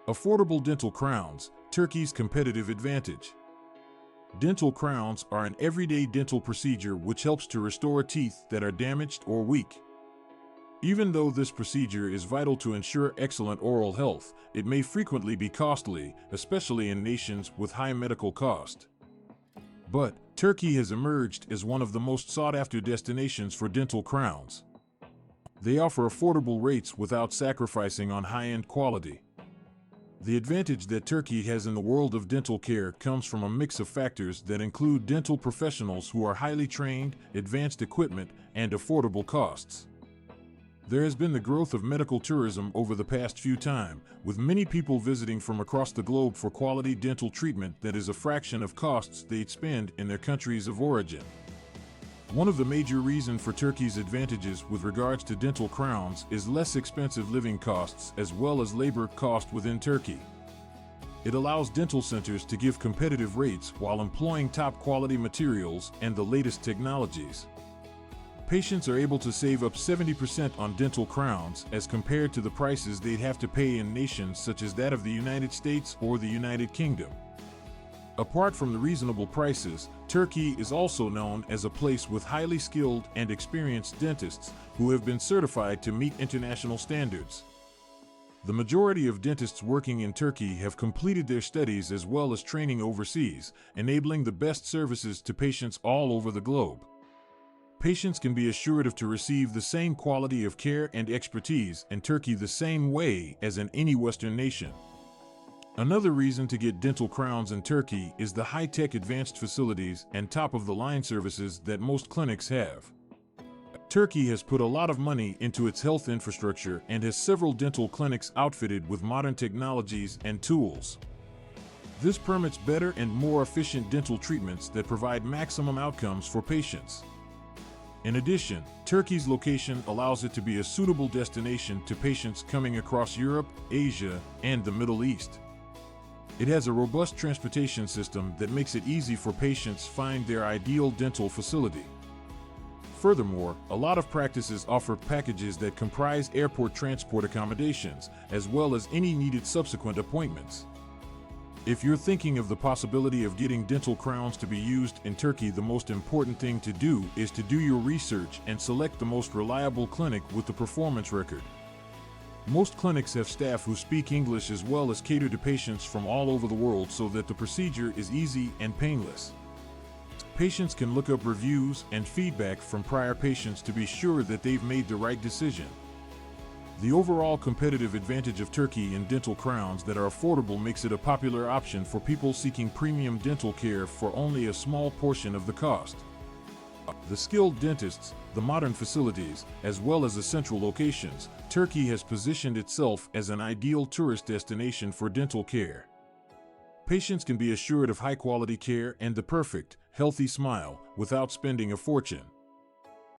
Affordable dental crowns, Turkey's competitive advantage. Dental crowns are an everyday dental procedure which helps to restore teeth that are damaged or weak. Even though this procedure is vital to ensure excellent oral health, it may frequently be costly, especially in nations with high medical cost. But Turkey has emerged as one of the most sought-after destinations for dental crowns. They offer affordable rates without sacrificing on high-end quality. The advantage that Turkey has in the world of dental care comes from a mix of factors that include dental professionals who are highly trained, advanced equipment, and affordable costs. There has been the growth of medical tourism over the past few times, with many people visiting from across the globe for quality dental treatment that is a fraction of costs they'd spend in their countries of origin. One of the major reasons for Turkey's advantages with regards to dental crowns is less expensive living costs as well as labor cost within Turkey. It allows dental centers to give competitive rates while employing top quality materials and the latest technologies. Patients are able to save up 70% on dental crowns as compared to the prices they'd have to pay in nations such as that of the United States or the United Kingdom. Apart from the reasonable prices, Turkey is also known as a place with highly skilled and experienced dentists who have been certified to meet international standards. The majority of dentists working in Turkey have completed their studies as well as training overseas, enabling the best services to patients all over the globe. Patients can be assured of to receive the same quality of care and expertise in Turkey the same way as in any Western nation. Another reason to get dental crowns in Turkey is the high-tech advanced facilities and top-of-the-line services that most clinics have. Turkey has put a lot of money into its health infrastructure and has several dental clinics outfitted with modern technologies and tools. This permits better and more efficient dental treatments that provide maximum outcomes for patients. In addition, Turkey's location allows it to be a suitable destination to patients coming across Europe, Asia, and the Middle East. It has a robust transportation system that makes it easy for patients to find their ideal dental facility. Furthermore, a lot of practices offer packages that comprise airport transport accommodations, as well as any needed subsequent appointments. If you're thinking of the possibility of getting dental crowns to be used in Turkey, the most important thing to do is to do your research and select the most reliable clinic with the performance record. Most clinics have staff who speak English as well as cater to patients from all over the world so that the procedure is easy and painless. Patients can look up reviews and feedback from prior patients to be sure that they've made the right decision. The overall competitive advantage of Turkey in dental crowns that are affordable makes it a popular option for people seeking premium dental care for only a small portion of the cost. The skilled dentists, the modern facilities, as well as the central locations, Turkey has positioned itself as an ideal tourist destination for dental care. Patients can be assured of high-quality care and the perfect, healthy smile without spending a fortune.